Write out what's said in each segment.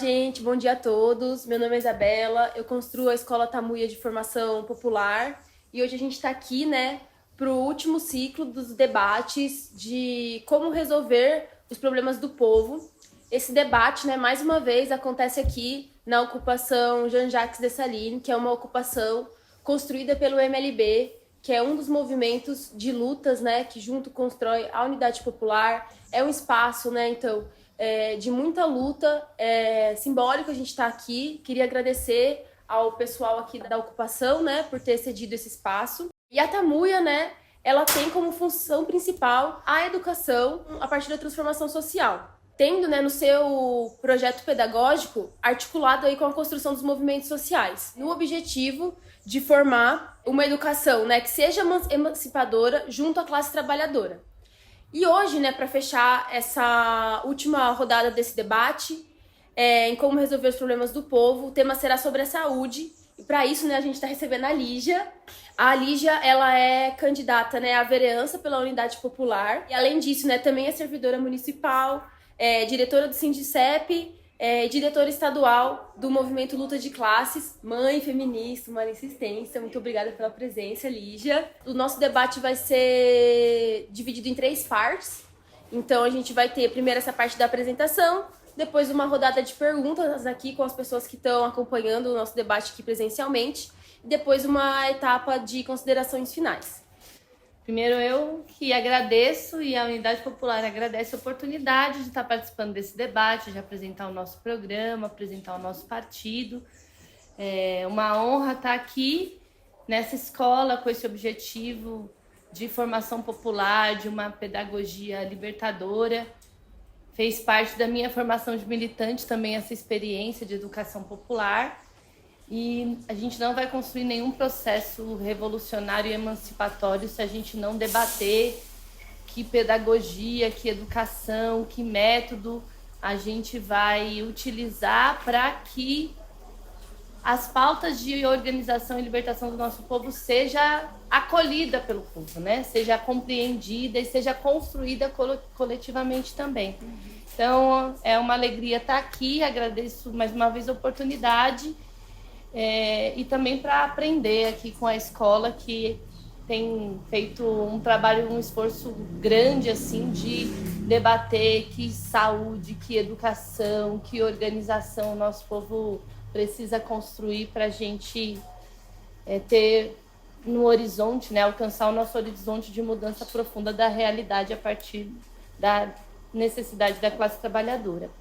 gente, bom dia a todos. Meu nome é Isabela, eu construo a Escola Tamuia de Formação Popular e hoje a gente está aqui, para o último ciclo dos debates de como resolver os problemas do povo. Esse debate, mais uma vez, acontece aqui na ocupação Jean-Jacques Dessalines, que é uma ocupação construída pelo MLB, que é um dos movimentos de lutas, que junto constrói a Unidade Popular. É um espaço, então, de muita luta, simbólico a gente está aqui. Queria agradecer ao pessoal aqui da ocupação, por ter cedido esse espaço. E a Tamuia, ela tem como função principal a educação a partir da transformação social, tendo, no seu projeto pedagógico articulado aí com a construção dos movimentos sociais, no objetivo de formar uma educação, que seja emancipadora junto à classe trabalhadora. E hoje, para fechar essa última rodada desse debate, em como resolver os problemas do povo, o tema será sobre a saúde. E para isso, a gente está recebendo a Lígia. A Lígia, ela é candidata, à vereança pela Unidade Popular. E além disso, também é servidora municipal, diretora do Sindicep, diretora estadual do Movimento Luta de Classes, mãe feminista, uma insistência. Muito obrigada pela presença, Lígia. O nosso debate vai ser dividido em 3 partes. Então, a gente vai ter primeiro essa parte da apresentação, depois uma rodada de perguntas aqui com as pessoas que estão acompanhando o nosso debate aqui presencialmente, e depois uma etapa de considerações finais. Primeiro eu que agradeço e a Unidade Popular agradece a oportunidade de estar participando desse debate, de apresentar o nosso programa, apresentar o nosso partido. É uma honra estar aqui nessa escola com esse objetivo de formação popular, de uma pedagogia libertadora. Fez parte da minha formação de militante também essa experiência de educação popular. E a gente não vai construir nenhum processo revolucionário e emancipatório se a gente não debater que pedagogia, que educação, que método a gente vai utilizar para que as pautas de organização e libertação do nosso povo seja acolhida pelo povo, seja compreendida e seja construída coletivamente também. Então, é uma alegria estar aqui, agradeço mais uma vez a oportunidade. E também para aprender aqui com a escola, que tem feito um trabalho, um esforço grande assim de debater que saúde, que educação, que organização o nosso povo precisa construir para a gente ter no horizonte, alcançar o nosso horizonte de mudança profunda da realidade a partir da necessidade da classe trabalhadora.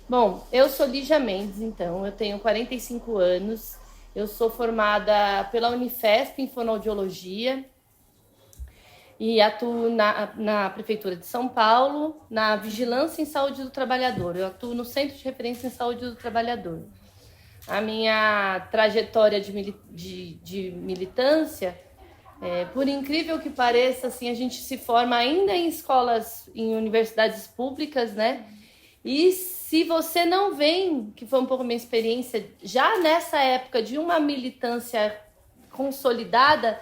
Bom, eu sou Lígia Mendes, então, eu tenho 45 anos, eu sou formada pela Unifesp em fonoaudiologia e atuo na Prefeitura de São Paulo, na Vigilância em Saúde do Trabalhador. Eu atuo no Centro de Referência em Saúde do Trabalhador. A minha trajetória de militância, por incrível que pareça, assim, a gente se forma ainda em escolas, em universidades públicas, E se você não vem, que foi um pouco a minha experiência, já nessa época de uma militância consolidada,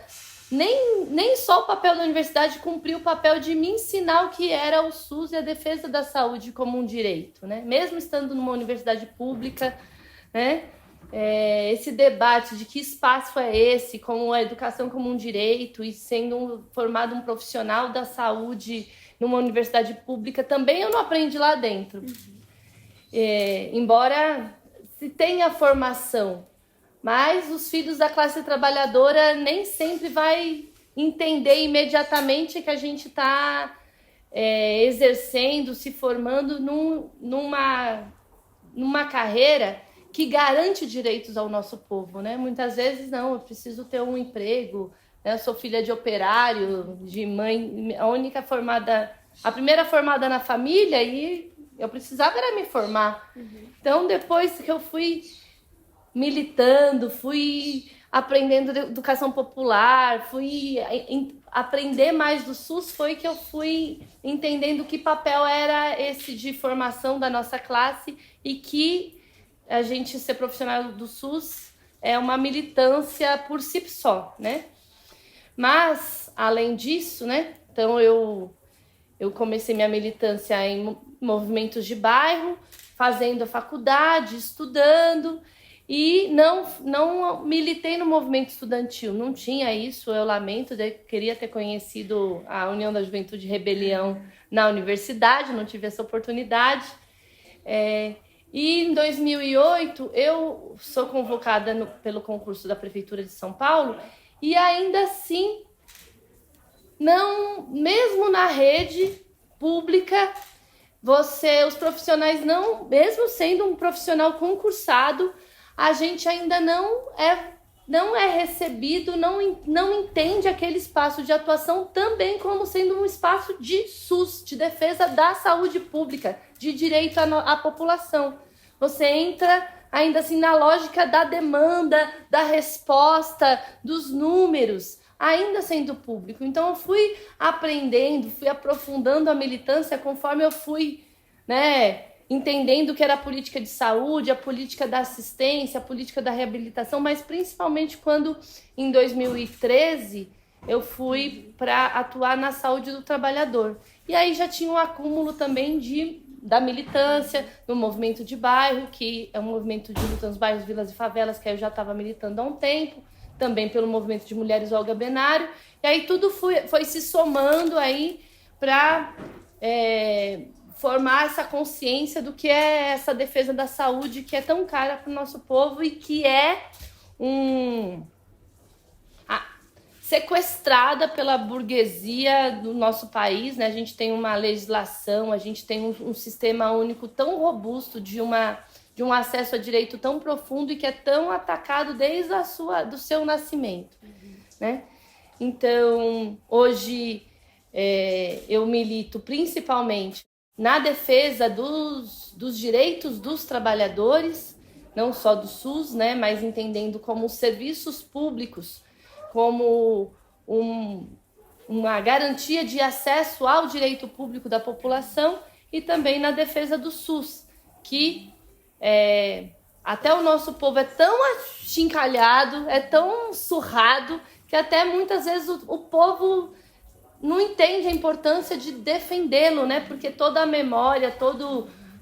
nem só o papel da universidade cumpriu o papel de me ensinar o que era o SUS e a defesa da saúde como um direito, Mesmo estando numa universidade pública, esse debate de que espaço é esse, como a educação como um direito e sendo formado um profissional da saúde numa universidade pública, também eu não aprendi lá dentro. Embora se tenha formação, mas os filhos da classe trabalhadora nem sempre vai entender imediatamente que a gente está exercendo, se formando numa carreira que garante direitos ao nosso povo, Muitas vezes não, eu preciso ter um emprego, eu sou filha de operário, de mãe, a primeira formada na família, e eu precisava era me formar. Então, depois que eu fui militando, fui aprendendo educação popular, fui aprender mais do SUS, foi que eu fui entendendo que papel era esse de formação da nossa classe e que a gente ser profissional do SUS é uma militância por si só, Mas, além disso, então eu eu comecei minha militância em movimentos de bairro, fazendo a faculdade, estudando, e não militei no movimento estudantil. Não tinha isso, eu lamento, eu queria ter conhecido a União da Juventude Rebelião na universidade, não tive essa oportunidade. E em 2008, eu sou convocada pelo concurso da Prefeitura de São Paulo, e ainda assim, não, mesmo na rede pública, os profissionais não, mesmo sendo um profissional concursado, a gente ainda não é recebido, não entende aquele espaço de atuação também como sendo um espaço de SUS, de defesa da saúde pública, de direito à população. Você entra ainda assim na lógica da demanda, da resposta, dos números, ainda sendo público. Então eu fui aprendendo, fui aprofundando a militância conforme eu fui, entendendo que era a política de saúde, a política da assistência, a política da reabilitação, mas principalmente quando, em 2013, eu fui para atuar na saúde do trabalhador. E aí já tinha um acúmulo também da militância no movimento de bairro, que é um movimento de luta nos bairros, vilas e favelas, que eu já estava militando há um tempo, também pelo movimento de mulheres Olga Benário, e aí tudo foi se somando aí para formar essa consciência do que é essa defesa da saúde, que é tão cara para o nosso povo e que é sequestrada pela burguesia do nosso país, né? A gente tem uma legislação, a gente tem um sistema único tão robusto de um acesso a direito tão profundo e que é tão atacado desde do seu nascimento, né? Então, hoje eu milito principalmente na defesa dos direitos dos trabalhadores, não só do SUS, né? Mas entendendo como os serviços públicos, como uma garantia de acesso ao direito público da população, e também na defesa do SUS, que até o nosso povo é tão achincalhado, é tão surrado, que até muitas vezes o povo não entende a importância de defendê-lo, né? Porque toda a memória,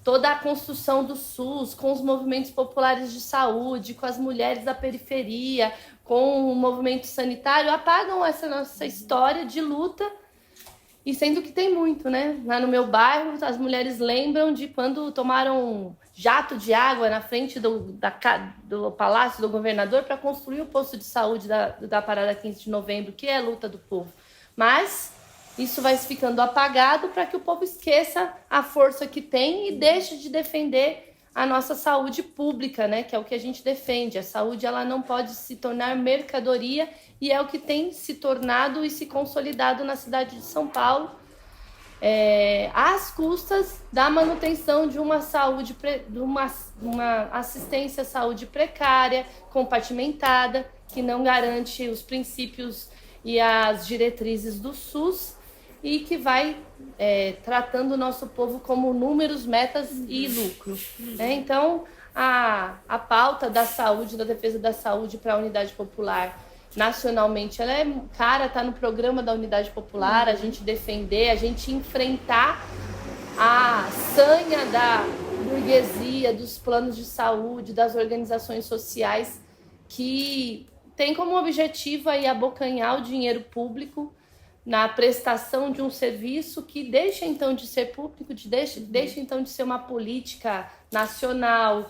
toda a construção do SUS, com os movimentos populares de saúde, com as mulheres da periferia, com o movimento sanitário, apagam essa nossa história de luta, e sendo que tem muito, né? Lá no meu bairro, as mulheres lembram de quando tomaram um jato de água na frente do Palácio do Governador para construir o posto de saúde da Parada 15 de Novembro, que é a luta do povo. Mas isso vai ficando apagado para que o povo esqueça a força que tem e deixe de defender a nossa saúde pública, né? Que é o que a gente defende. A saúde, ela não pode se tornar mercadoria, e é o que tem se tornado e se consolidado na cidade de São Paulo, às custas da manutenção de uma saúde, de uma assistência à saúde precária, compartimentada, que não garante os princípios e as diretrizes do SUS, e que vai tratando o nosso povo como números, metas e lucro. Né? Então, a pauta da saúde, da defesa da saúde para a unidade popular, nacionalmente, ela é cara, está no programa da unidade popular, a gente defender, a gente enfrentar a sanha da burguesia, dos planos de saúde, das organizações sociais, que tem como objetivo aí abocanhar o dinheiro público na prestação de um serviço que deixa então de ser público, deixa então de ser uma política nacional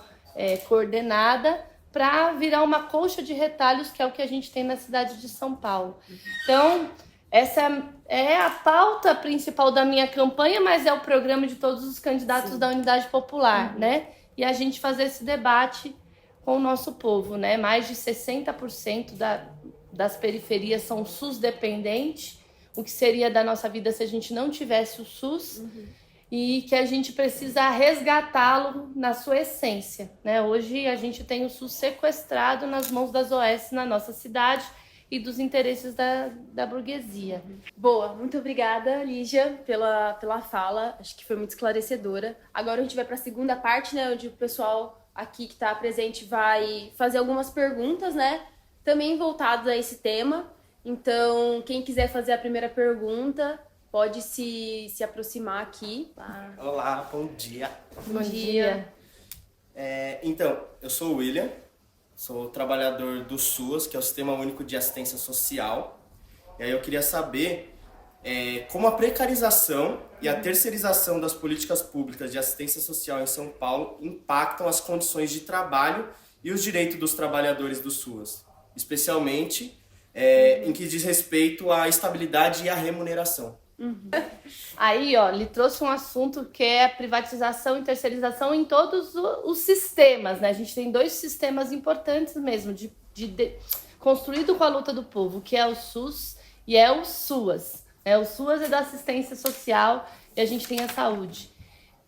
coordenada, para virar uma colcha de retalhos, que é o que a gente tem na cidade de São Paulo. Então, essa é a pauta principal da minha campanha, mas é o programa de todos os candidatos da Unidade Popular, né? E a gente fazer esse debate com o nosso povo, né? Mais de 60% das periferias são SUS dependentes, o que seria da nossa vida se a gente não tivesse o SUS, e que a gente precisa resgatá-lo na sua essência, né? Hoje a gente tem o SUS sequestrado nas mãos das OS na nossa cidade e dos interesses da burguesia. Boa, muito obrigada, Lígia, pela fala, acho que foi muito esclarecedora. Agora a gente vai para a segunda parte, né, onde o pessoal aqui que está presente vai fazer algumas perguntas, né, também voltadas a esse tema. Então, quem quiser fazer a primeira pergunta, pode se aproximar aqui. Olá, bom dia. Bom dia. Então, eu sou o William, sou trabalhador do SUAS, que é o Sistema Único de Assistência Social. E aí eu queria saber como a precarização e a terceirização das políticas públicas de assistência social em São Paulo impactam as condições de trabalho e os direitos dos trabalhadores do SUAS, especialmente em que diz respeito à estabilidade e à remuneração. Aí, ó, ele trouxe um assunto que é a privatização e terceirização em todos os sistemas, né? A gente tem 2 sistemas importantes mesmo, construído com a luta do povo, que é o SUS e é o SUAS. O SUAS é da assistência social e a gente tem a saúde,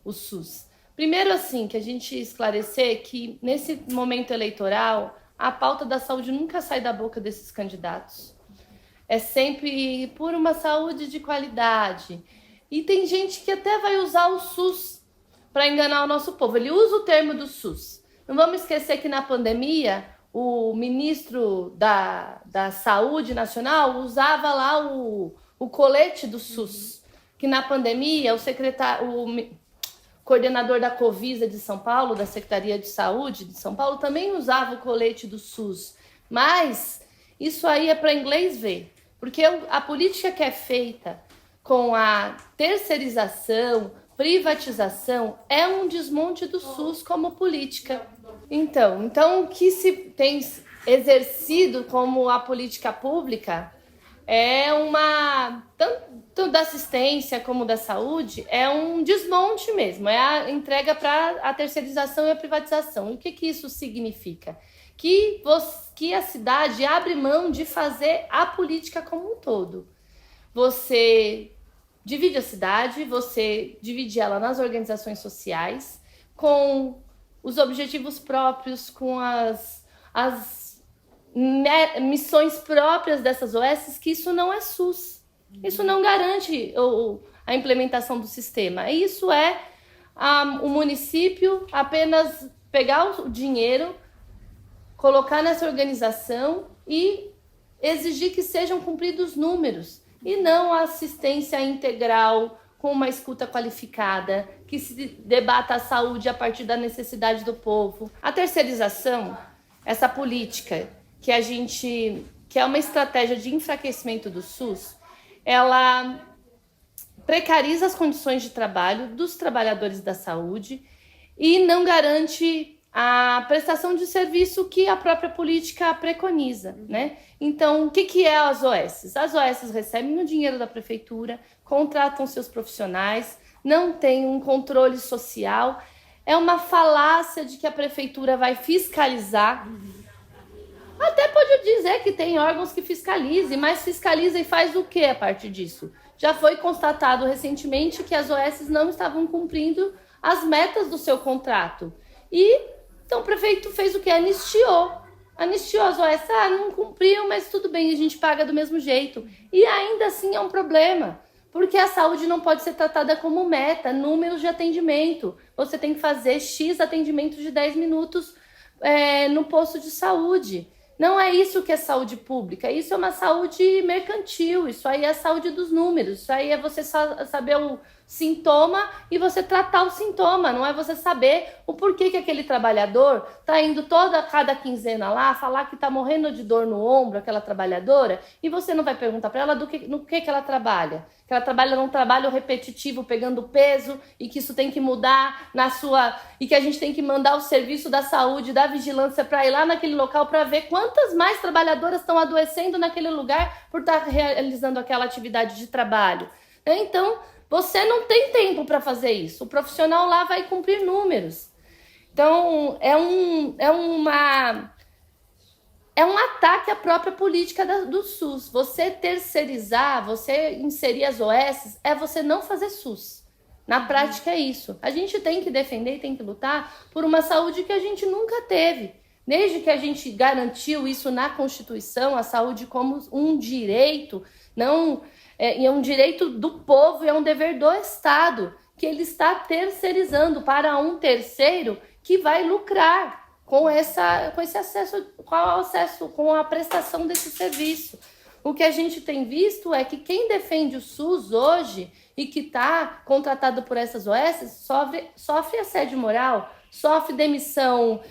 o SUS. Primeiro, assim, que a gente esclarecer que nesse momento eleitoral, a pauta da saúde nunca sai da boca desses candidatos. É sempre por uma saúde de qualidade. E tem gente que até vai usar o SUS para enganar o nosso povo. Ele usa o termo do SUS. Não vamos esquecer que na pandemia, o ministro da Saúde Nacional usava lá o colete do SUS. Que na pandemia, o coordenador da Covisa de São Paulo, da Secretaria de Saúde de São Paulo, também usava o colete do SUS. Mas isso aí é para inglês ver. Porque a política que é feita com a terceirização, privatização, é um desmonte do SUS como política. Então o que se tem exercido como a política pública é tanto da assistência como da saúde, é um desmonte mesmo, é a entrega para a terceirização e a privatização. E o que isso significa? Que a cidade abre mão de fazer a política como um todo. Você divide a cidade, você divide ela nas organizações sociais, com os objetivos próprios, com as missões próprias dessas OS, que isso não é SUS. Isso não garante a implementação do sistema. Isso é o município apenas pegar o dinheiro, colocar nessa organização e exigir que sejam cumpridos números e não a assistência integral com uma escuta qualificada, que se debata a saúde a partir da necessidade do povo. A terceirização, essa política que é uma estratégia de enfraquecimento do SUS, ela precariza as condições de trabalho dos trabalhadores da saúde e não garante a prestação de serviço que a própria política preconiza, né? Então, o que é as OS? As OS recebem o dinheiro da prefeitura, contratam seus profissionais, não tem um controle social. É uma falácia de que a prefeitura vai fiscalizar. Até pode dizer que tem órgãos que fiscalizem, mas fiscaliza e faz o que a partir disso? Já foi constatado recentemente que as OS não estavam cumprindo as metas do seu contrato. Então o prefeito fez o que? Anistiou as OS. Não cumpriu, mas tudo bem, a gente paga do mesmo jeito. E ainda assim é um problema, porque a saúde não pode ser tratada como meta, números de atendimento. Você tem que fazer X atendimentos de 10 minutos no posto de saúde. Não é isso que é saúde pública, isso é uma saúde mercantil, isso aí é a saúde dos números, isso aí é você saber o sintoma e você tratar o sintoma, não é você saber o porquê que aquele trabalhador tá indo cada quinzena lá falar que tá morrendo de dor no ombro, aquela trabalhadora, e você não vai perguntar para ela no que ela trabalha. Que ela trabalha num trabalho repetitivo, pegando peso, e que isso tem que mudar e que a gente tem que mandar o serviço da saúde, da vigilância para ir lá naquele local para ver quantas mais trabalhadoras estão adoecendo naquele lugar por estar realizando aquela atividade de trabalho. Então, você não tem tempo para fazer isso. O profissional lá vai cumprir números. Então, é um ataque à própria política do SUS. Você terceirizar, você inserir as OS, é você não fazer SUS. Na prática é isso. A gente tem que defender e tem que lutar por uma saúde que a gente nunca teve. Desde que a gente garantiu isso na Constituição, a saúde como um direito, é um direito do povo e é um dever do Estado, que ele está terceirizando para um terceiro que vai lucrar com esse acesso, com a prestação desse serviço. o que a gente tem visto é que quem defende o SUS hoje e que está contratado por essas OS sofre assédio moral, sofre demissão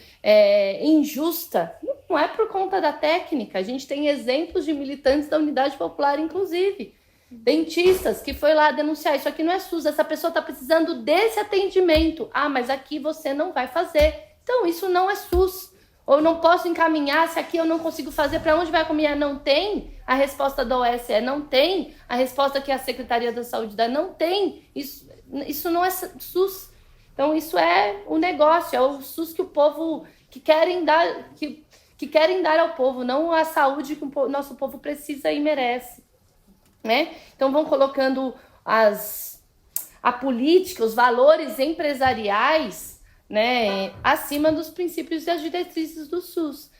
injusta. Não é por conta da técnica. A gente tem exemplos de militantes da Unidade Popular, inclusive. Dentistas que foi lá denunciar, isso aqui não é SUS, essa pessoa está precisando desse atendimento. Ah, mas aqui você não vai fazer. Então, isso não é SUS. Ou não posso encaminhar, se aqui eu não consigo fazer, para onde vai caminhar? Não tem. A resposta da OSE não tem. A resposta que a Secretaria da Saúde dá não tem. Isso não é SUS. Então, isso é o negócio, é o SUS que o povo, que querem dar ao povo, não a saúde que o nosso povo precisa e merece. Né? Então, vão colocando a política, os valores empresariais, né, acima dos princípios e das diretrizes do SUS.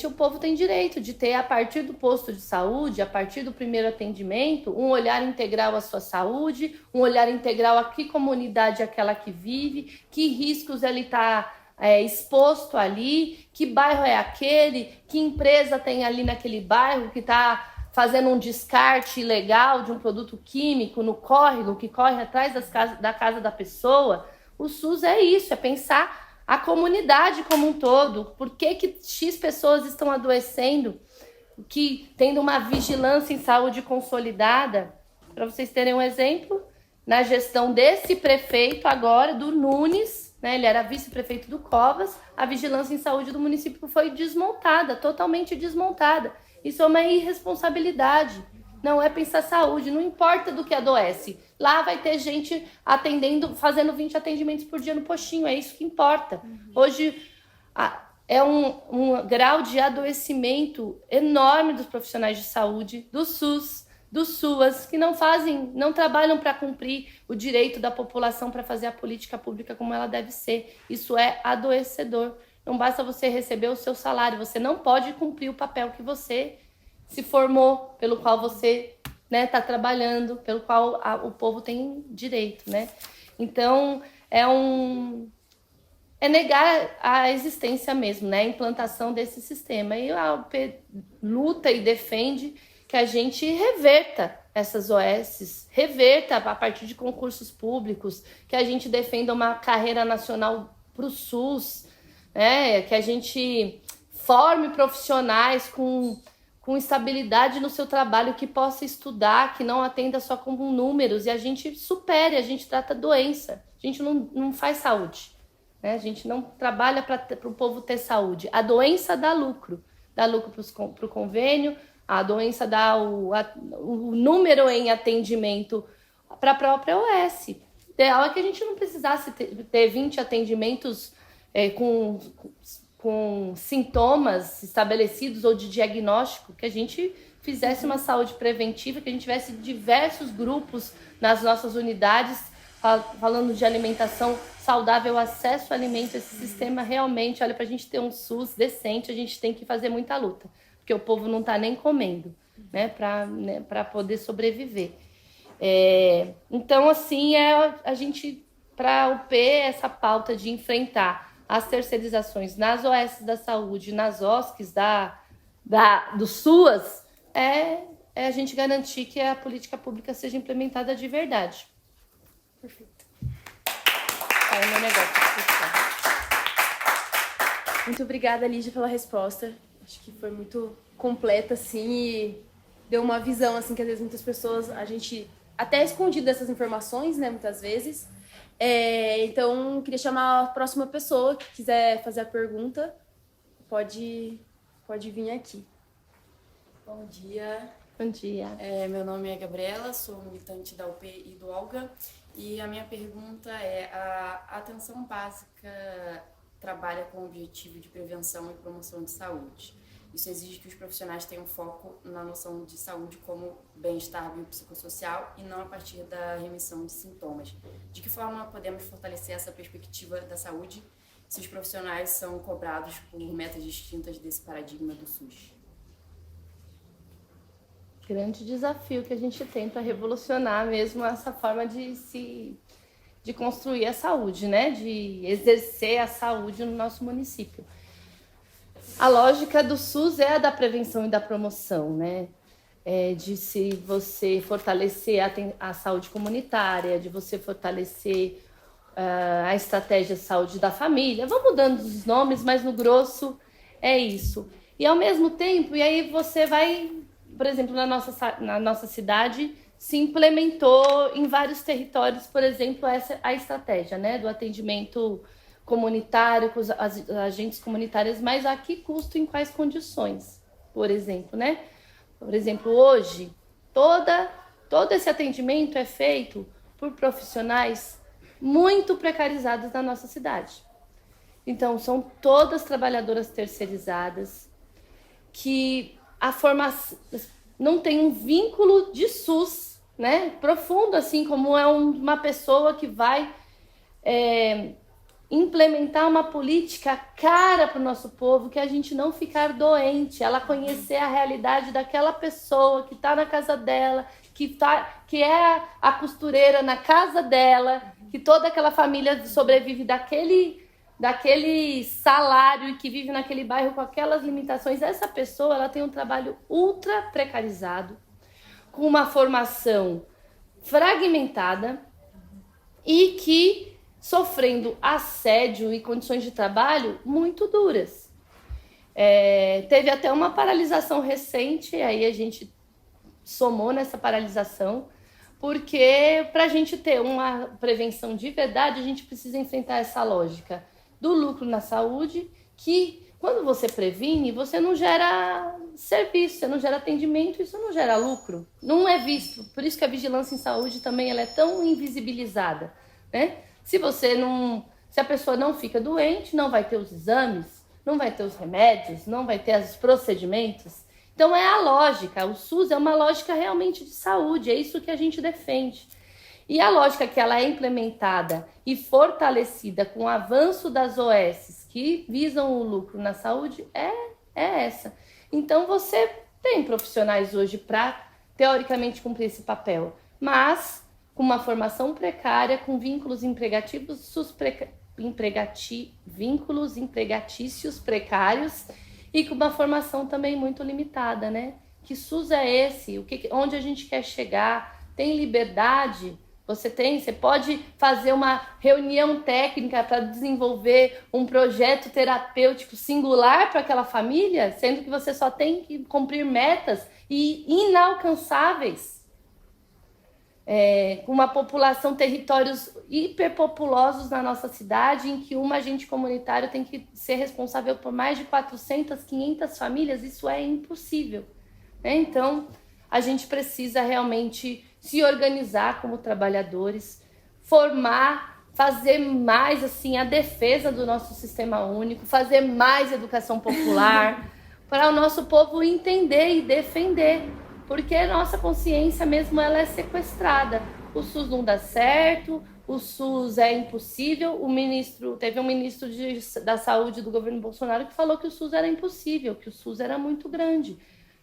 O povo tem direito de ter, a partir do posto de saúde, a partir do primeiro atendimento, um olhar integral à sua saúde, um olhar integral a que comunidade é aquela que vive, que riscos ele está exposto ali, que bairro é aquele, que empresa tem ali naquele bairro que está fazendo um descarte ilegal de um produto químico no córrego, que corre atrás da casa da pessoa. O SUS é isso, é pensar a comunidade como um todo. Por que X pessoas estão adoecendo, que tendo uma vigilância em saúde consolidada? Para vocês terem um exemplo, na gestão desse prefeito agora, do Nunes, né, ele era vice-prefeito do Covas, a vigilância em saúde do município foi desmontada, totalmente desmontada. Isso é uma irresponsabilidade. Não é pensar saúde, não importa do que adoece. Lá vai ter gente atendendo, fazendo 20 atendimentos por dia no postinho, é isso que importa. Hoje é um grau de adoecimento enorme dos profissionais de saúde, do SUS, do SUAS, que não trabalham para cumprir o direito da população para fazer a política pública como ela deve ser. Isso é adoecedor. Não basta você receber o seu salário, você não pode cumprir o papel que você se formou, pelo qual você está trabalhando, pelo qual o povo tem direito, né? Então, é negar a existência mesmo, né? A implantação desse sistema. E a UP luta e defende que a gente reverta essas OSs, reverta a partir de concursos públicos, que a gente defenda uma carreira nacional para o SUS, né? Que a gente forme profissionais com estabilidade no seu trabalho, que possa estudar, que não atenda só com números, e a gente supere, a gente trata doença, a gente não faz saúde, né? A gente não trabalha para o povo ter saúde. A doença dá lucro para o convênio, a doença dá o número em atendimento para a própria OS. O ideal é que a gente não precisasse ter 20 atendimentos com sintomas estabelecidos ou de diagnóstico, que a gente fizesse uma saúde preventiva, que a gente tivesse diversos grupos nas nossas unidades falando de alimentação saudável, acesso ao alimento. Esse sistema realmente, olha, para a gente ter um SUS decente, a gente tem que fazer muita luta, porque o povo não está nem comendo, né, para poder sobreviver. Então, assim, a gente, para a UP, essa pauta de enfrentar as terceirizações nas OS da saúde, nas OSCs do SUAS, é a gente garantir que a política pública seja implementada de verdade. Perfeito. É o meu negócio. Muito obrigada, Lígia, pela resposta. Acho que foi muito completa, assim, e deu uma visão, assim, que às vezes muitas pessoas, a gente até escondido dessas informações, né, muitas vezes. Então, queria chamar a próxima pessoa que quiser fazer a pergunta, pode vir aqui. Bom dia. Bom dia. Meu nome é Gabriela, sou militante da UP e do Olga, e a minha pergunta é: a atenção básica trabalha com o objetivo de prevenção e promoção de saúde. Isso exige que os profissionais tenham foco na noção de saúde como bem-estar biopsicossocial e não a partir da remissão de sintomas. De que forma podemos fortalecer essa perspectiva da saúde se os profissionais são cobrados por metas distintas desse paradigma do SUS? Grande desafio que a gente tem para revolucionar mesmo essa forma de construir a saúde, né? De exercer a saúde no nosso município. A lógica do SUS é a da prevenção e da promoção, né? de se você fortalecer a saúde comunitária, de você fortalecer a estratégia de saúde da família. Vão mudando os nomes, mas no grosso é isso. E ao mesmo tempo, e aí você vai, por exemplo, na nossa cidade, se implementou em vários territórios, por exemplo, a estratégia, né, do atendimento comunitário, com as agentes comunitárias, mas a que custo, em quais condições, por exemplo, né? Por exemplo, hoje, todo esse atendimento é feito por profissionais muito precarizados na nossa cidade. Então, são todas trabalhadoras terceirizadas, que a formação não tem um vínculo de SUS, né, profundo, assim como é uma pessoa que vai implementar uma política cara para o nosso povo, que a gente não ficar doente, ela conhecer a realidade daquela pessoa que está na casa dela, que é a costureira na casa dela, que toda aquela família sobrevive daquele salário e que vive naquele bairro com aquelas limitações. Essa pessoa, ela tem um trabalho ultra precarizado, com uma formação fragmentada e que sofrendo assédio e condições de trabalho muito duras. Teve até uma paralisação recente, aí a gente somou nessa paralisação, porque para a gente ter uma prevenção de verdade, a gente precisa enfrentar essa lógica do lucro na saúde, que quando você previne, você não gera serviço, você não gera atendimento, isso não gera lucro, não é visto. Por isso que a vigilância em saúde também ela é tão invisibilizada, né? Se a pessoa não fica doente, não vai ter os exames, não vai ter os remédios, não vai ter os procedimentos. Então é a lógica, o SUS é uma lógica realmente de saúde, é isso que a gente defende. E a lógica que ela é implementada e fortalecida com o avanço das OS que visam o lucro na saúde é essa. Então você tem profissionais hoje para, teoricamente, cumprir esse papel, mas com uma formação precária, com vínculos vínculos empregatícios precários e com uma formação também muito limitada, né? Que SUS é esse? Onde a gente quer chegar? Tem liberdade? Você pode fazer uma reunião técnica para desenvolver um projeto terapêutico singular para aquela família, sendo que você só tem que cumprir metas inalcançáveis. Com uma população, territórios hiperpopulosos na nossa cidade, em que um agente comunitário tem que ser responsável por mais de 400, 500 famílias, isso é impossível, né? Então, a gente precisa realmente se organizar como trabalhadores, formar, fazer mais assim, a defesa do nosso sistema único, fazer mais educação popular, para o nosso povo entender e defender. Porque a nossa consciência mesmo ela é sequestrada. O SUS não dá certo, o SUS é impossível. Teve um ministro da saúde do governo Bolsonaro que falou que o SUS era impossível, que o SUS era muito grande.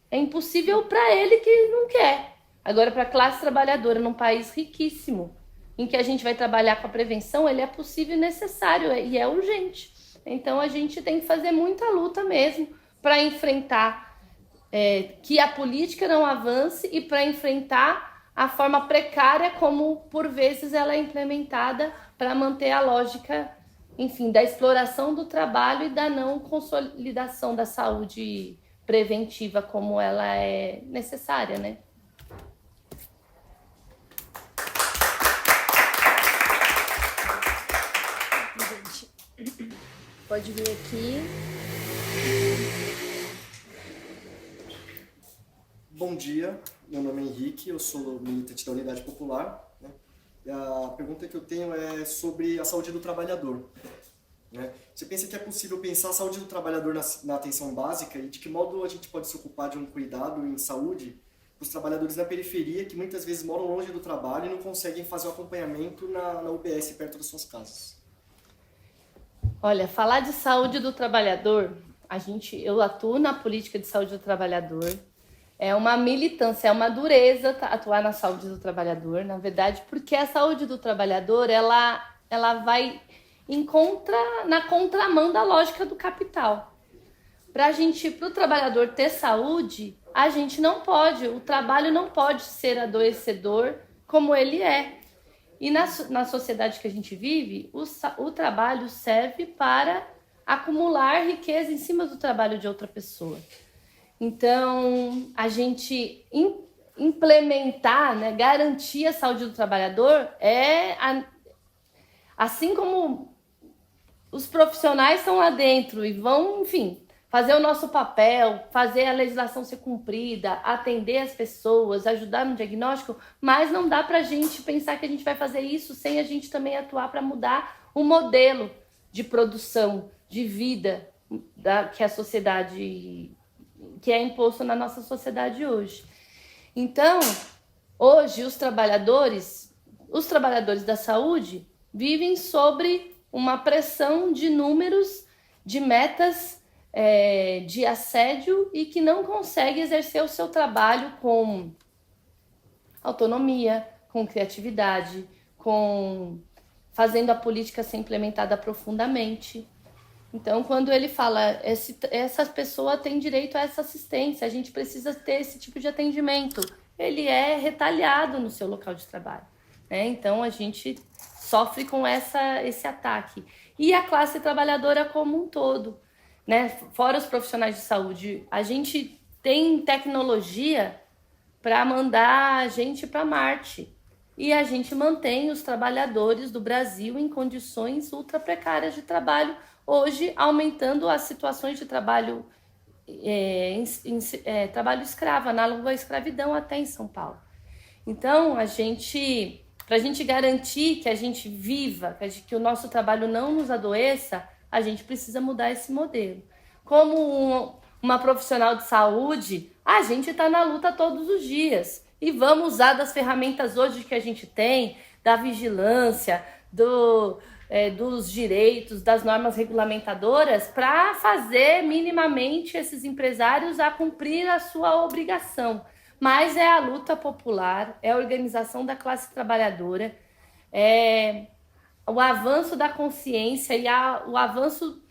É impossível para ele que não quer. Agora, para a classe trabalhadora, num país riquíssimo, em que a gente vai trabalhar com a prevenção, ele é possível e necessário, e é urgente. Então, a gente tem que fazer muita luta mesmo para enfrentar que a política não avance e para enfrentar a forma precária como, por vezes, ela é implementada para manter a lógica, enfim, da exploração do trabalho e da não consolidação da saúde preventiva como ela é necessária, né? Pode vir aqui. Bom dia, meu nome é Henrique, eu sou militante da Unidade Popular, né? E a pergunta que eu tenho é sobre a saúde do trabalhador, né? Você pensa que é possível pensar a saúde do trabalhador na atenção básica e de que modo a gente pode se ocupar de um cuidado em saúde para os trabalhadores da periferia que muitas vezes moram longe do trabalho e não conseguem fazer o acompanhamento na UBS perto das suas casas? Olha, falar de saúde do trabalhador, eu atuo na política de saúde do trabalhador. É uma militância, é uma dureza atuar na saúde do trabalhador, na verdade, porque a saúde do trabalhador, ela vai na contramão da lógica do capital. Para o trabalhador ter saúde, a gente não pode, o trabalho não pode ser adoecedor como ele é. E na sociedade que a gente vive, o trabalho serve para acumular riqueza em cima do trabalho de outra pessoa. Então, a gente implementar, né, garantir a saúde do trabalhador assim como os profissionais estão lá dentro e vão, enfim, fazer o nosso papel, fazer a legislação ser cumprida, atender as pessoas, ajudar no diagnóstico, mas não dá pra gente pensar que a gente vai fazer isso sem a gente também atuar para mudar o modelo de produção, de vida que a sociedade, que é imposto na nossa sociedade hoje. Então, hoje os trabalhadores da saúde vivem sobre uma pressão de números, de metas, de assédio e que não consegue exercer o seu trabalho com autonomia, com criatividade, fazendo a política ser implementada profundamente. Então, quando ele fala, essa pessoa tem direito a essa assistência, a gente precisa ter esse tipo de atendimento, ele é retalhado no seu local de trabalho, né? Então, a gente sofre com esse ataque. E a classe trabalhadora como um todo, né? Fora os profissionais de saúde, a gente tem tecnologia para mandar a gente para Marte. E a gente mantém os trabalhadores do Brasil em condições ultra precárias de trabalho, hoje aumentando as situações de trabalho, trabalho escravo, análogo à escravidão até em São Paulo. Então, para a gente garantir que a gente viva, que o nosso trabalho não nos adoeça, a gente precisa mudar esse modelo. Como uma profissional de saúde, a gente está na luta todos os dias. E vamos usar das ferramentas hoje que a gente tem, da vigilância, dos direitos, das normas regulamentadoras, para fazer minimamente esses empresários a cumprir a sua obrigação. Mas é a luta popular, é a organização da classe trabalhadora, é o avanço da consciência e o avanço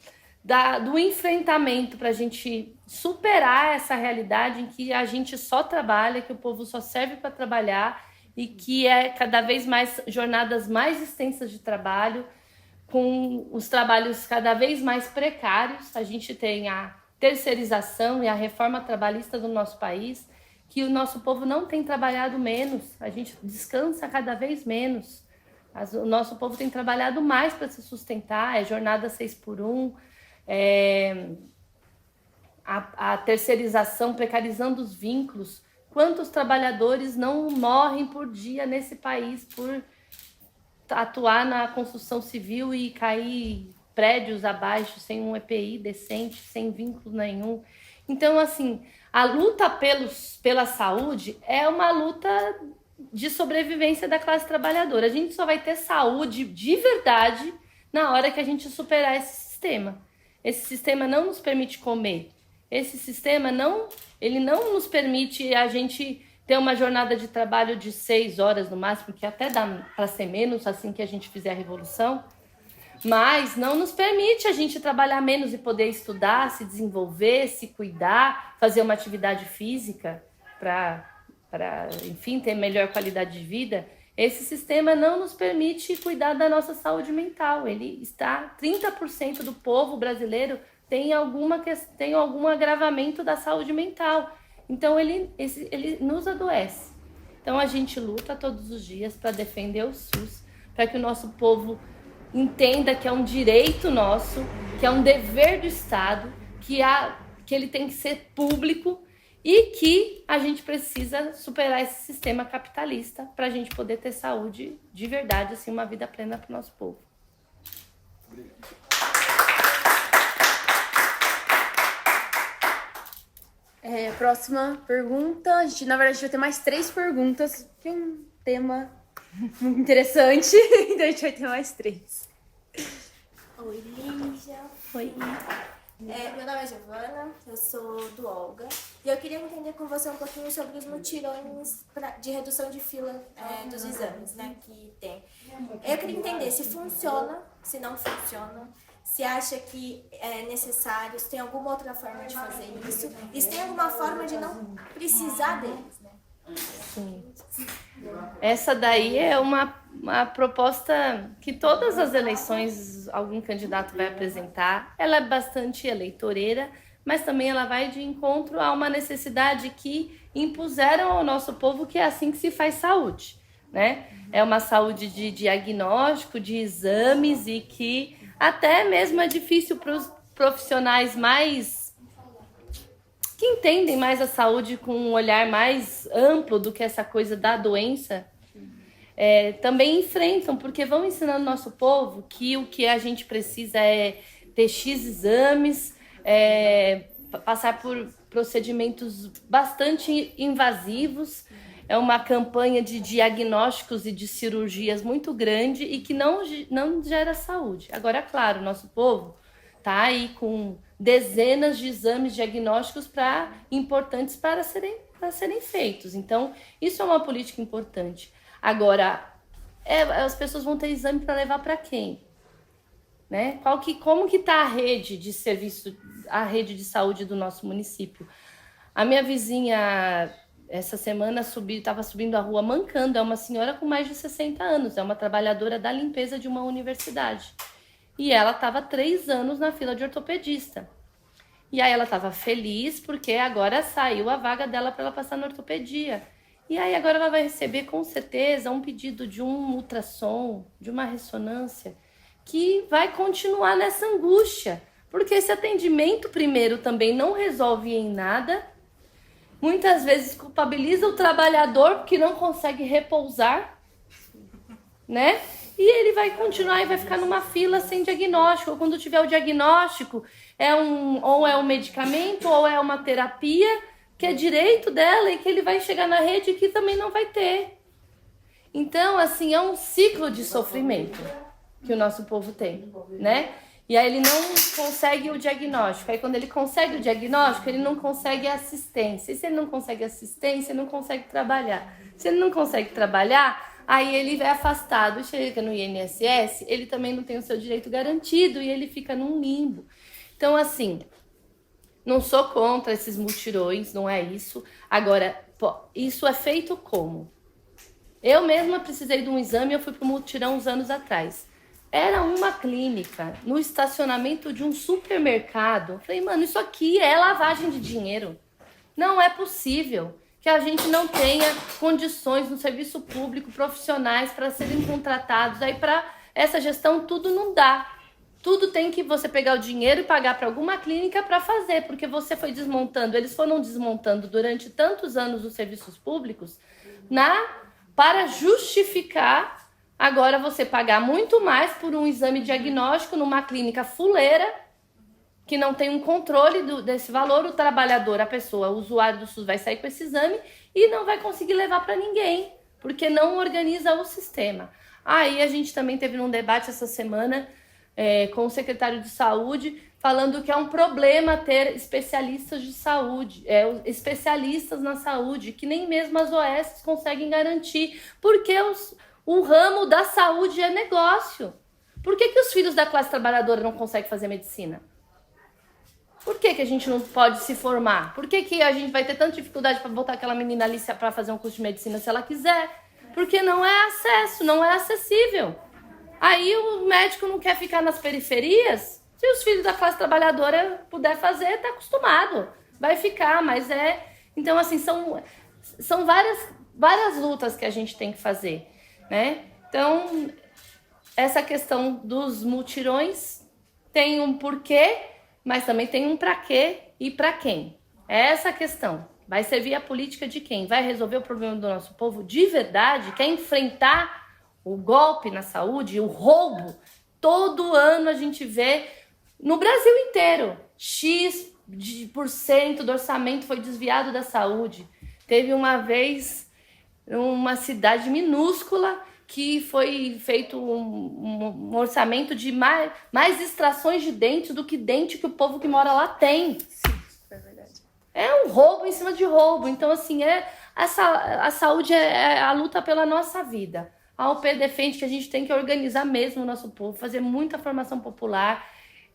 do enfrentamento para a gente superar essa realidade em que a gente só trabalha, que o povo só serve para trabalhar e que é cada vez mais jornadas mais extensas de trabalho, com os trabalhos cada vez mais precários. A gente tem a terceirização e a reforma trabalhista do nosso país, que o nosso povo não tem trabalhado menos, a gente descansa cada vez menos. O nosso povo tem trabalhado mais para se sustentar, jornada 6x1, a terceirização, precarizando os vínculos. Quantos trabalhadores não morrem por dia nesse país por atuar na construção civil e cair prédios abaixo, sem um EPI decente, sem vínculo nenhum? Então, assim, a luta pela saúde é uma luta de sobrevivência da classe trabalhadora. A gente só vai ter saúde de verdade na hora que a gente superar esse sistema. Esse sistema não nos permite comer. Esse sistema não nos permite a gente ter uma jornada de trabalho de 6 horas no máximo, que até dá para ser menos assim que a gente fizer a revolução. Mas não nos permite a gente trabalhar menos e poder estudar, se desenvolver, se cuidar, fazer uma atividade física para, enfim, ter melhor qualidade de vida. Esse sistema não nos permite cuidar da nossa saúde mental. 30% do povo brasileiro tem algum agravamento da saúde mental. Então, ele nos adoece. Então, a gente luta todos os dias para defender o SUS, para que o nosso povo entenda que é um direito nosso, que é um dever do Estado, que ele tem que ser público e que a gente precisa superar esse sistema capitalista para a gente poder ter saúde de verdade, assim, uma vida plena para o nosso povo. Obrigado. Próxima pergunta. Na verdade, vai ter mais 3 perguntas, que é um tema muito interessante. Então, a gente vai ter mais 3. Oi, Lígia. Oi. Meu nome é Giovana, eu sou do Olga. E eu queria entender com você um pouquinho sobre os mutirões de redução de fila dos exames, né, que tem. Eu queria entender se funciona, se não funciona, se acha que é necessário, se tem alguma outra forma de fazer isso, e se tem alguma forma de não precisar deles, né? Sim. Essa daí é uma proposta que todas as eleições algum candidato vai apresentar. Ela é bastante eleitoreira, mas também ela vai de encontro a uma necessidade que impuseram ao nosso povo, que é assim que se faz saúde, né? É uma saúde de diagnóstico, de exames, e que até mesmo é difícil para os profissionais que entendem mais a saúde com um olhar mais amplo do que essa coisa da doença, também enfrentam, porque vão ensinando nosso povo que o que a gente precisa é ter X exames, passar por procedimentos bastante invasivos. É uma campanha de diagnósticos e de cirurgias muito grande e que não gera saúde. Agora, claro, nosso povo está aí com dezenas de exames diagnósticos importantes para serem feitos. Então, isso é uma política importante. Agora, as pessoas vão ter exame para levar para quem? Né? Como que está a rede de serviço, a rede de saúde do nosso município? A minha vizinha, essa semana, estava subindo a rua mancando. É uma senhora com mais de 60 anos, é uma trabalhadora da limpeza de uma universidade. E ela estava 3 anos na fila de ortopedista. E aí ela estava feliz porque agora saiu a vaga dela para ela passar na ortopedia. E aí agora ela vai receber com certeza um pedido de um ultrassom, de uma ressonância, que vai continuar nessa angústia. Porque esse atendimento primeiro também não resolve em nada. Muitas vezes culpabiliza o trabalhador porque não consegue repousar, né? E ele vai continuar e vai ficar numa fila sem diagnóstico. Ou quando tiver o diagnóstico, ou é um medicamento, ou é uma terapia, que é direito dela e que ele vai chegar na rede que também não vai ter. Então, assim, é um ciclo de sofrimento que o nosso povo tem, né? E aí ele não consegue o diagnóstico. Aí quando ele consegue o diagnóstico, ele não consegue assistência. E se ele não consegue assistência, ele não consegue trabalhar. Se ele não consegue trabalhar, aí ele é afastado, chega no INSS, ele também não tem o seu direito garantido e ele fica num limbo. Então, assim, não sou contra esses mutirões, não é isso. Agora, isso é feito como? Eu mesma precisei de um exame, eu fui para o mutirão uns anos atrás. Era uma clínica no estacionamento de um supermercado. Eu falei, mano, isso aqui é lavagem de dinheiro. Não é possível que a gente não tenha condições no serviço público, profissionais para serem contratados. Aí para essa gestão tudo não dá. Tudo tem que você pegar o dinheiro e pagar para alguma clínica para fazer, porque você foi desmontando. Eles foram desmontando durante tantos anos os serviços públicos para justificar agora você pagar muito mais por um exame diagnóstico numa clínica fuleira, que não tem um controle desse valor. O trabalhador, a pessoa, o usuário do SUS vai sair com esse exame e não vai conseguir levar para ninguém, porque não organiza o sistema. Aí a gente também teve um debate essa semana com o secretário de saúde, falando que é um problema ter especialistas de saúde, especialistas na saúde, que nem mesmo as OS conseguem garantir, porque o ramo da saúde é negócio. Por que os filhos da classe trabalhadora não conseguem fazer medicina? Por que a gente não pode se formar? Por que a gente vai ter tanta dificuldade para botar aquela menina ali para fazer um curso de medicina se ela quiser? Porque não é acesso, não é acessível. Aí o médico não quer ficar nas periferias. Se os filhos da classe trabalhadora puder fazer, tá acostumado. Vai ficar, mas Então, assim, são várias lutas que a gente tem que fazer, né? Então, essa questão dos mutirões tem um porquê, mas também tem um pra quê e pra quem. É essa a questão. Vai servir a política de quem? Vai resolver o problema do nosso povo de verdade? Quer enfrentar o golpe na saúde, o roubo? Todo ano a gente vê no Brasil inteiro, X% do orçamento foi desviado da saúde. Teve uma vez uma cidade minúscula que foi feito um orçamento de mais extrações de dentes do que dente que o povo que mora lá tem. Sim, é verdade. É um roubo em cima de roubo. Então, assim, a saúde é a luta pela nossa vida. A UP defende que a gente tem que organizar mesmo o nosso povo, fazer muita formação popular,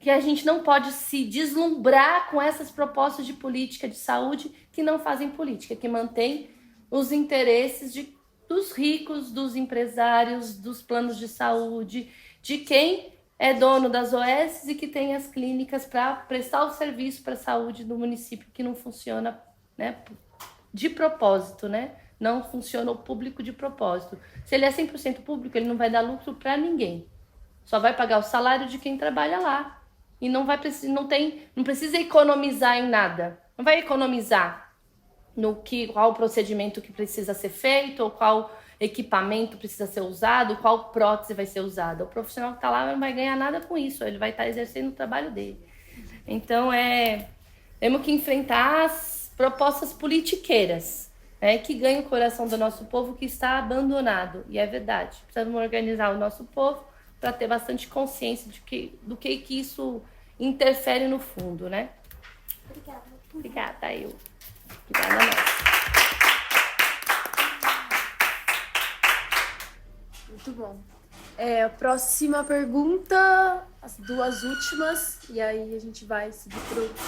que a gente não pode se deslumbrar com essas propostas de política de saúde que não fazem política, que mantêm os interesses dos ricos, dos empresários, dos planos de saúde, de quem é dono das OS e que tem as clínicas para prestar o serviço para a saúde do município, que não funciona, né, de propósito, né? Não funciona o público de propósito. Se ele é 100% público, ele não vai dar lucro para ninguém. Só vai pagar o salário de quem trabalha lá. E não precisa economizar em nada. Não vai economizar qual procedimento que precisa ser feito, ou qual equipamento precisa ser usado, qual prótese vai ser usada. O profissional que está lá não vai ganhar nada com isso, ele vai estar exercendo o trabalho dele. Então, temos que enfrentar as propostas politiqueiras, que ganham o coração do nosso povo que está abandonado. E é verdade, precisamos organizar o nosso povo para ter bastante consciência do que isso interfere no fundo, né? Obrigada. Obrigada, eu. Obrigada, nós. Muito bom. Próxima pergunta, as duas últimas, e aí a gente vai seguir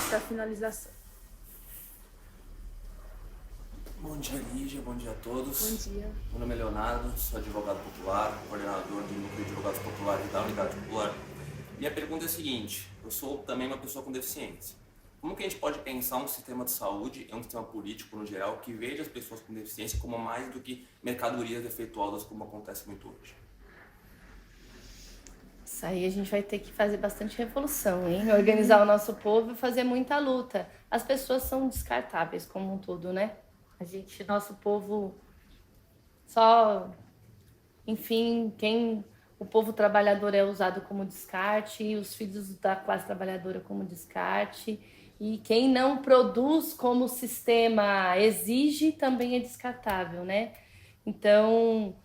para a finalização. Bom dia, Lígia. Bom dia a todos. Bom dia. Meu nome é Leonardo, sou advogado popular, coordenador do Núcleo de Advogados Populares da Unidade Popular. Minha pergunta é a seguinte: eu sou também uma pessoa com deficiência. Como que a gente pode pensar um sistema de saúde e um sistema político no geral que veja as pessoas com deficiência como mais do que mercadorias defeituosas, como acontece muito hoje? Isso aí a gente vai ter que fazer bastante revolução, hein? Organizar o nosso povo e fazer muita luta. As pessoas são descartáveis como um todo, né? Nosso povo enfim, o povo trabalhador é usado como descarte, os filhos da classe trabalhadora como descarte, e quem não produz como o sistema exige também é descartável, né? Então,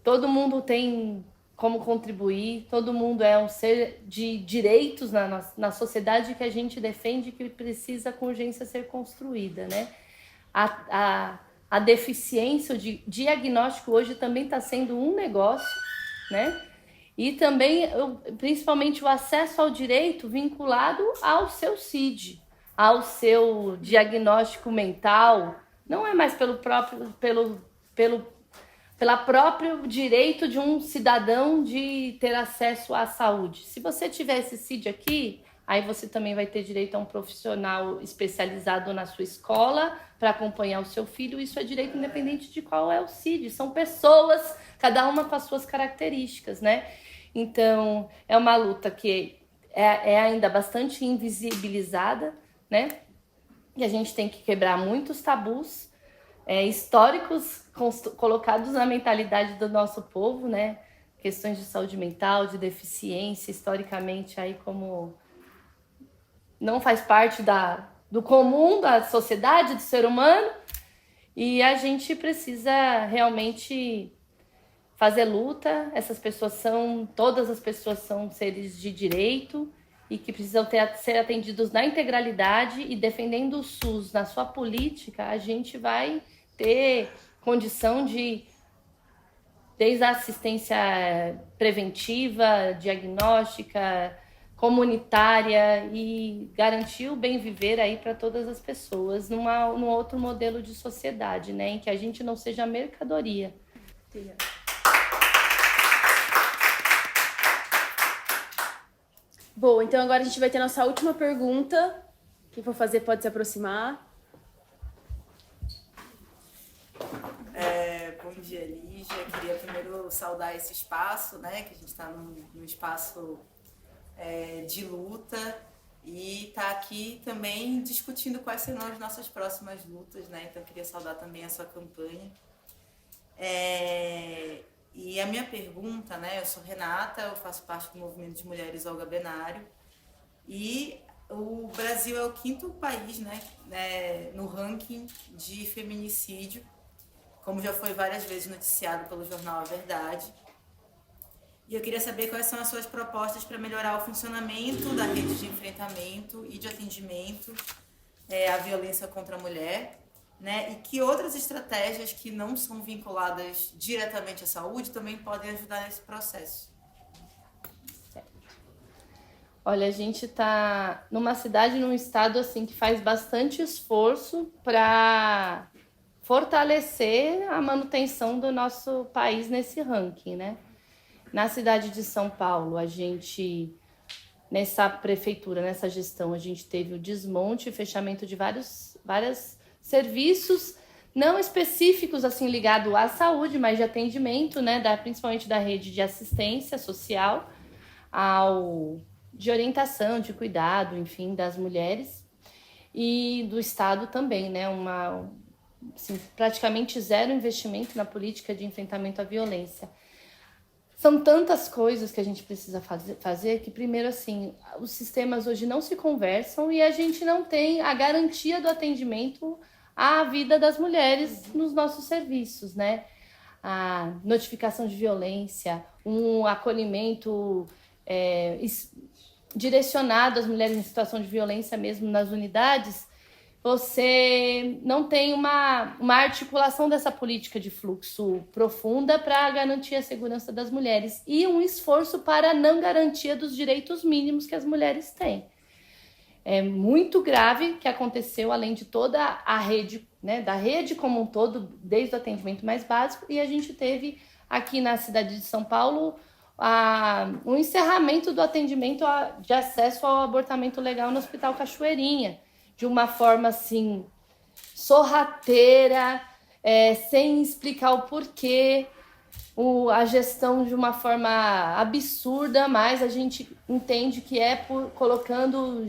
todo mundo tem como contribuir, todo mundo é um ser de direitos na sociedade que a gente defende, que precisa com urgência ser construída, né? A deficiência, o diagnóstico hoje também está sendo um negócio, né? E também, principalmente, o acesso ao direito vinculado ao seu CID, ao seu diagnóstico mental, não é mais pelo próprio direito de um cidadão de ter acesso à saúde. Se você tiver esse CID aqui, aí você também vai ter direito a um profissional especializado na sua escola para acompanhar o seu filho. Isso é direito independente de qual é o CID. São pessoas, cada uma com as suas características, né? Então, é uma luta que é ainda bastante invisibilizada, né? E a gente tem que quebrar muitos tabus históricos colocados na mentalidade do nosso povo, né? Questões de saúde mental, de deficiência, historicamente aí como não faz parte do comum da sociedade, do ser humano, e a gente precisa realmente fazer luta. Todas as pessoas são seres de direito e que precisam ser atendidos na integralidade, e defendendo o SUS na sua política, a gente vai ter condição desde a assistência preventiva, diagnóstica, comunitária, e garantir o bem viver aí para todas as pessoas num outro modelo de sociedade, né, em que a gente não seja mercadoria. Bom, então agora a gente vai ter nossa última pergunta. Quem for fazer pode se aproximar. Bom dia, Lígia. Eu queria primeiro saudar esse espaço, né? Que a gente está num espaço de luta, e está aqui também discutindo quais serão as nossas próximas lutas, né? Então eu queria saudar também a sua campanha. E a minha pergunta, né? Eu sou Renata, eu faço parte do Movimento de Mulheres Olga Benário, e o Brasil é o 5º país, né, no ranking de feminicídio, como já foi várias vezes noticiado pelo jornal A Verdade. E eu queria saber quais são as suas propostas para melhorar o funcionamento da rede de enfrentamento e de atendimento à violência contra a mulher, né? E que outras estratégias que não são vinculadas diretamente à saúde também podem ajudar nesse processo. Olha, a gente está numa cidade, num estado assim que faz bastante esforço para fortalecer a manutenção do nosso país nesse ranking, né? Na cidade de São Paulo, a gente, nessa prefeitura, nessa gestão, a gente teve o desmonte e fechamento de vários serviços não específicos assim ligado à saúde, mas de atendimento, né, principalmente da rede de assistência social, de orientação, de cuidado, enfim, das mulheres, e do Estado também, né, assim, praticamente zero investimento na política de enfrentamento à violência. São tantas coisas que a gente precisa fazer que, primeiro, assim, os sistemas hoje não se conversam e a gente não tem a garantia do atendimento à vida das mulheres nos nossos serviços, né? A notificação de violência, um acolhimento direcionado às mulheres em situação de violência mesmo nas unidades, você não tem uma articulação dessa política de fluxo profunda para garantir a segurança das mulheres e um esforço para a não garantia dos direitos mínimos que as mulheres têm. É muito grave que aconteceu, além de toda a rede, né, da rede como um todo, desde o atendimento mais básico, e a gente teve aqui na cidade de São Paulo um encerramento do atendimento de acesso ao abortamento legal no Hospital Cachoeirinha, de uma forma assim sorrateira, sem explicar o porquê, a gestão de uma forma absurda, mas a gente entende que é colocando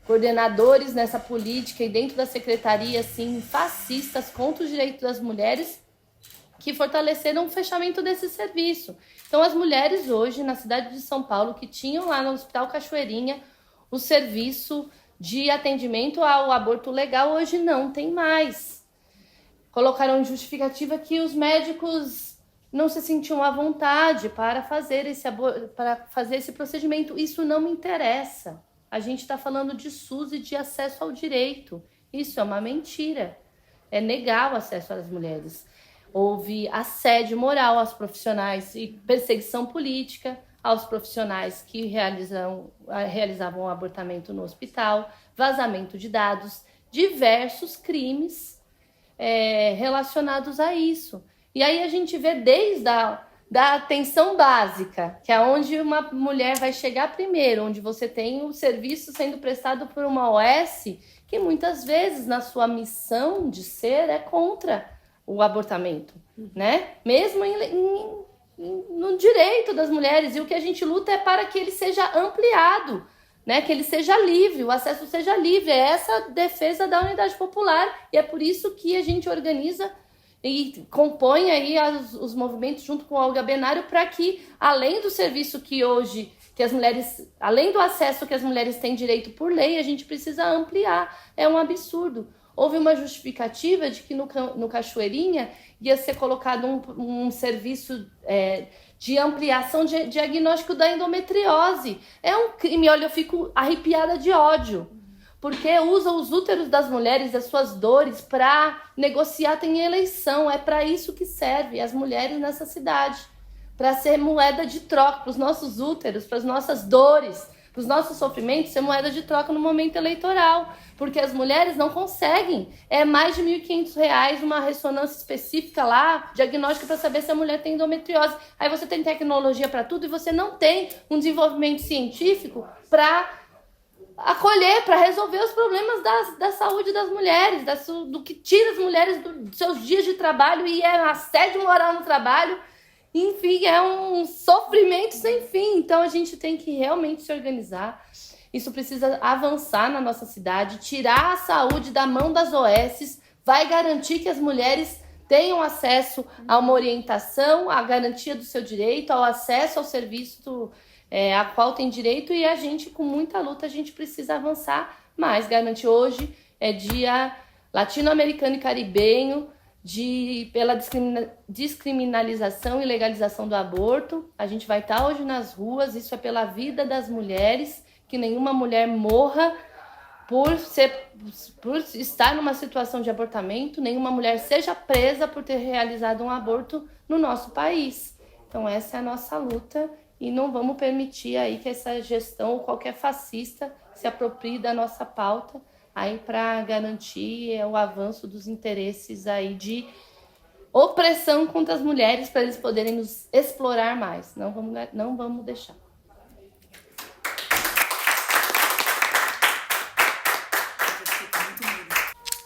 coordenadores nessa política e dentro da secretaria assim, fascistas contra os direitos das mulheres, que fortaleceram o fechamento desse serviço. Então, as mulheres hoje, na cidade de São Paulo, que tinham lá no Hospital Cachoeirinha o serviço de atendimento ao aborto legal, hoje não tem mais. Colocaram em justificativa que os médicos não se sentiam à vontade para fazer esse procedimento. Isso não me interessa. A gente está falando de SUS e de acesso ao direito. Isso é uma mentira. É negar o acesso às mulheres. Houve assédio moral aos profissionais e perseguição política aos profissionais que realizavam o abortamento no hospital, vazamento de dados, diversos crimes relacionados a isso. E aí a gente vê desde da atenção básica, que é onde uma mulher vai chegar primeiro, onde você tem o serviço sendo prestado por uma OS que muitas vezes na sua missão de ser é contra o abortamento, né? Mesmo no direito das mulheres, e o que a gente luta é para que ele seja ampliado, né? Que ele seja livre, o acesso seja livre, é essa defesa da unidade popular, e é por isso que a gente organiza e compõe aí os movimentos junto com a Olga Benário para que, além do serviço que hoje, que as mulheres, além do acesso que as mulheres têm direito por lei, a gente precisa ampliar. É um absurdo. Houve uma justificativa de que no Cachoeirinha ia ser colocado um serviço de ampliação de diagnóstico da endometriose. É um crime, olha, eu fico arrepiada de ódio, porque usa os úteros das mulheres, as suas dores, para negociar em eleição. É para isso que serve as mulheres nessa cidade, para ser moeda de troca, para os nossos úteros, para as nossas dores, para os nossos sofrimentos, ser moeda de troca no momento eleitoral, porque as mulheres não conseguem. É mais de R$ 1.500 uma ressonância específica lá, diagnóstica para saber se a mulher tem endometriose. Aí você tem tecnologia para tudo e você não tem um desenvolvimento científico para acolher, para resolver os problemas da saúde das mulheres, do que tira as mulheres dos seus dias de trabalho e é assédio moral no trabalho. Enfim, é um sofrimento sem fim. Então, a gente tem que realmente se organizar. Isso precisa avançar na nossa cidade, tirar a saúde da mão das OS, vai garantir que as mulheres tenham acesso a uma orientação, a garantia do seu direito, ao acesso ao serviço a qual tem direito, e a gente, com muita luta, a gente precisa avançar mais. Garantir hoje é Dia Latino-Americano e Caribenho, pela descriminalização e legalização do aborto. A gente vai estar hoje nas ruas, isso é pela vida das mulheres, que nenhuma mulher morra por estar numa situação de abortamento, nenhuma mulher seja presa por ter realizado um aborto no nosso país. Então essa é a nossa luta e não vamos permitir aí que essa gestão ou qualquer fascista se aproprie da nossa pauta aí para garantir o avanço dos interesses aí de opressão contra as mulheres para eles poderem nos explorar mais. Não vamos deixar.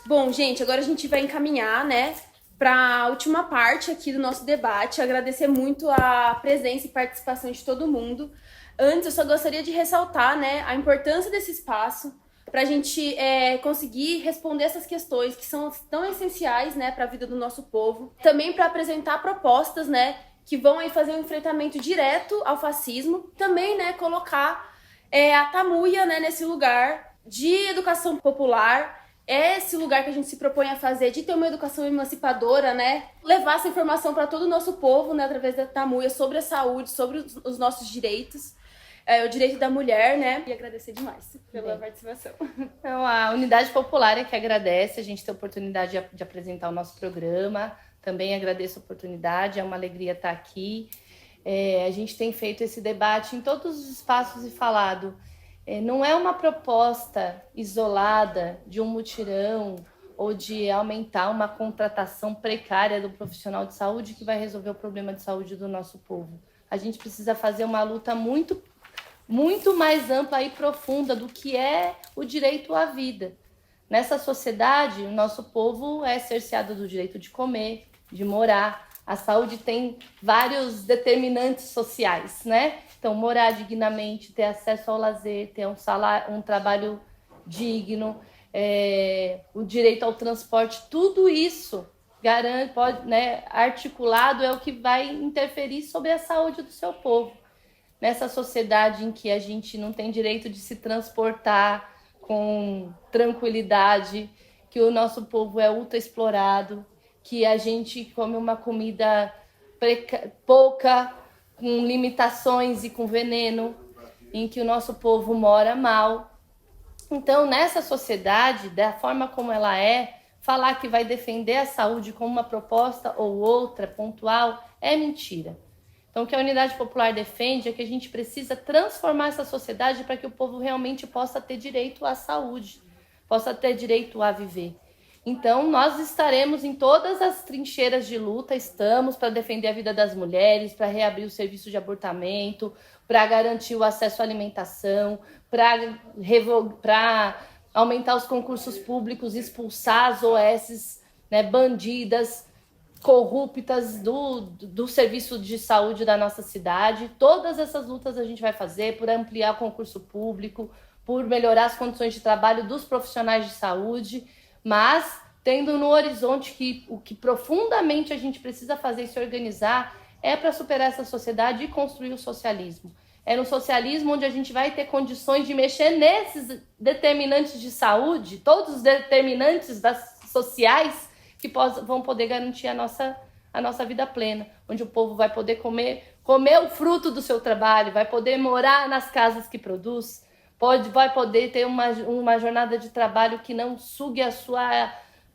Bom, gente, agora a gente vai encaminhar, né, para a última parte aqui do nosso debate. Agradecer muito a presença e participação de todo mundo. Antes, eu só gostaria de ressaltar, né, a importância desse espaço para a gente conseguir responder essas questões que são tão essenciais, né, para a vida do nosso povo. Também para apresentar propostas, né, que vão aí fazer um enfrentamento direto ao fascismo. Também, né, colocar a Tamuia, né, nesse lugar de educação popular. É esse lugar que a gente se propõe a fazer, de ter uma educação emancipadora, né? Levar essa informação para todo o nosso povo, né? Através da Tamuia, sobre a saúde, sobre os nossos direitos, o direito da mulher, né? E agradecer demais pela participação. Então, a Unidade Popular é que agradece a gente ter a oportunidade de apresentar o nosso programa. Também agradeço a oportunidade, é uma alegria estar aqui. A gente tem feito esse debate em todos os espaços e falado. Não é uma proposta isolada de um mutirão ou de aumentar uma contratação precária do profissional de saúde que vai resolver o problema de saúde do nosso povo. A gente precisa fazer uma luta muito, muito mais ampla e profunda do que é o direito à vida. Nessa sociedade, o nosso povo é cerceado do direito de comer, de morar. A saúde tem vários determinantes sociais, né? Então, morar dignamente, ter acesso ao lazer, ter um salário, um trabalho digno, o direito ao transporte, tudo isso garante, pode, né, articulado é o que vai interferir sobre a saúde do seu povo. Nessa sociedade em que a gente não tem direito de se transportar com tranquilidade, que o nosso povo é ultra explorado, que a gente come uma comida pouca, com limitações e com veneno, em que o nosso povo mora mal. Então, nessa sociedade, da forma como ela é, falar que vai defender a saúde como uma proposta ou outra, pontual, é mentira. Então, o que a Unidade Popular defende é que a gente precisa transformar essa sociedade para que o povo realmente possa ter direito à saúde, possa ter direito a viver. Então, nós estaremos em todas as trincheiras de luta, estamos para defender a vida das mulheres, para reabrir o serviço de abortamento, para garantir o acesso à alimentação, para aumentar os concursos públicos, expulsar as OS, né, bandidas, corruptas do serviço de saúde da nossa cidade. Todas essas lutas a gente vai fazer por ampliar o concurso público, por melhorar as condições de trabalho dos profissionais de saúde, mas tendo no horizonte que o que profundamente a gente precisa fazer e se organizar é para superar essa sociedade e construir o socialismo. É no socialismo onde a gente vai ter condições de mexer nesses determinantes de saúde, todos os determinantes sociais que vão poder garantir a nossa vida plena, onde o povo vai poder comer o fruto do seu trabalho, vai poder morar nas casas que produz, vai poder ter uma jornada de trabalho que não sugue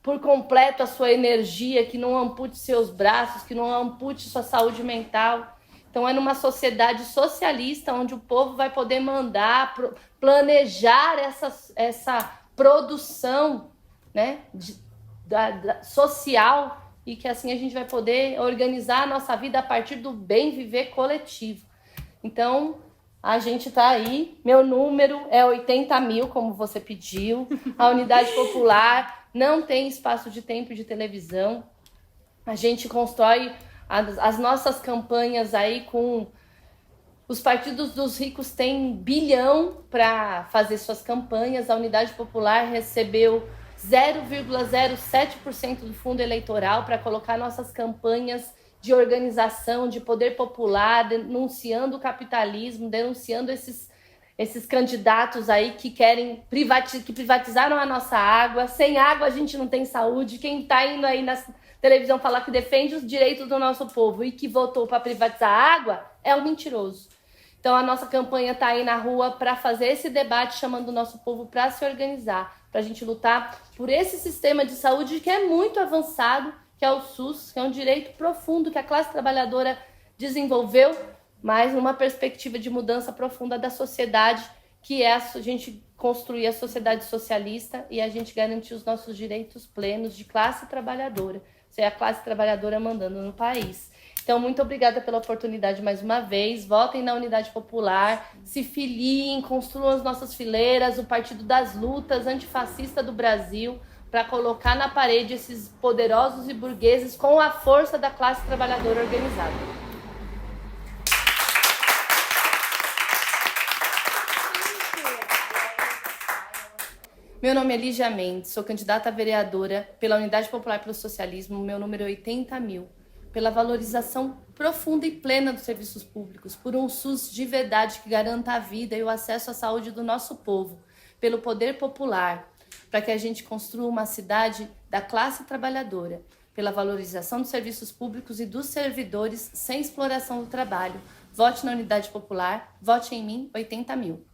por completo a sua energia, que não ampute seus braços, que não ampute sua saúde mental. Então é numa sociedade socialista onde o povo vai poder mandar, planejar essa produção, né, social, e que assim a gente vai poder organizar a nossa vida a partir do bem viver coletivo. Então, a gente está aí, meu número é 80 mil, como você pediu. A Unidade Popular não tem espaço de tempo de televisão. A gente constrói as nossas campanhas aí com... Os partidos dos ricos têm 1 bilhão para fazer suas campanhas. A Unidade Popular recebeu 0,07% do fundo eleitoral para colocar nossas campanhas de organização, de poder popular, denunciando o capitalismo, denunciando esses candidatos aí que querem que privatizaram a nossa água. Sem água a gente não tem saúde. Quem está indo aí na televisão falar que defende os direitos do nosso povo e que votou para privatizar a água é um mentiroso. Então a nossa campanha está aí na rua para fazer esse debate, chamando o nosso povo para se organizar, para a gente lutar por esse sistema de saúde que é muito avançado, que é o SUS, que é um direito profundo que a classe trabalhadora desenvolveu mas numa perspectiva de mudança profunda da sociedade, que é a gente construir a sociedade socialista e a gente garantir os nossos direitos plenos de classe trabalhadora, ser a classe trabalhadora mandando no país. Então, muito obrigada pela oportunidade mais uma vez. Votem na Unidade Popular, se filiem, construam as nossas fileiras, o Partido das Lutas, antifascista do Brasil, para colocar na parede esses poderosos e burgueses com a força da classe trabalhadora organizada. Meu nome é Lígia Mendes, sou candidata a vereadora pela Unidade Popular pelo Socialismo, meu número é 80.000, pela valorização profunda e plena dos serviços públicos, por um SUS de verdade que garanta a vida e o acesso à saúde do nosso povo, pelo poder popular, para que a gente construa uma cidade da classe trabalhadora, pela valorização dos serviços públicos e dos servidores sem exploração do trabalho. Vote na Unidade Popular, vote em mim, 80.000.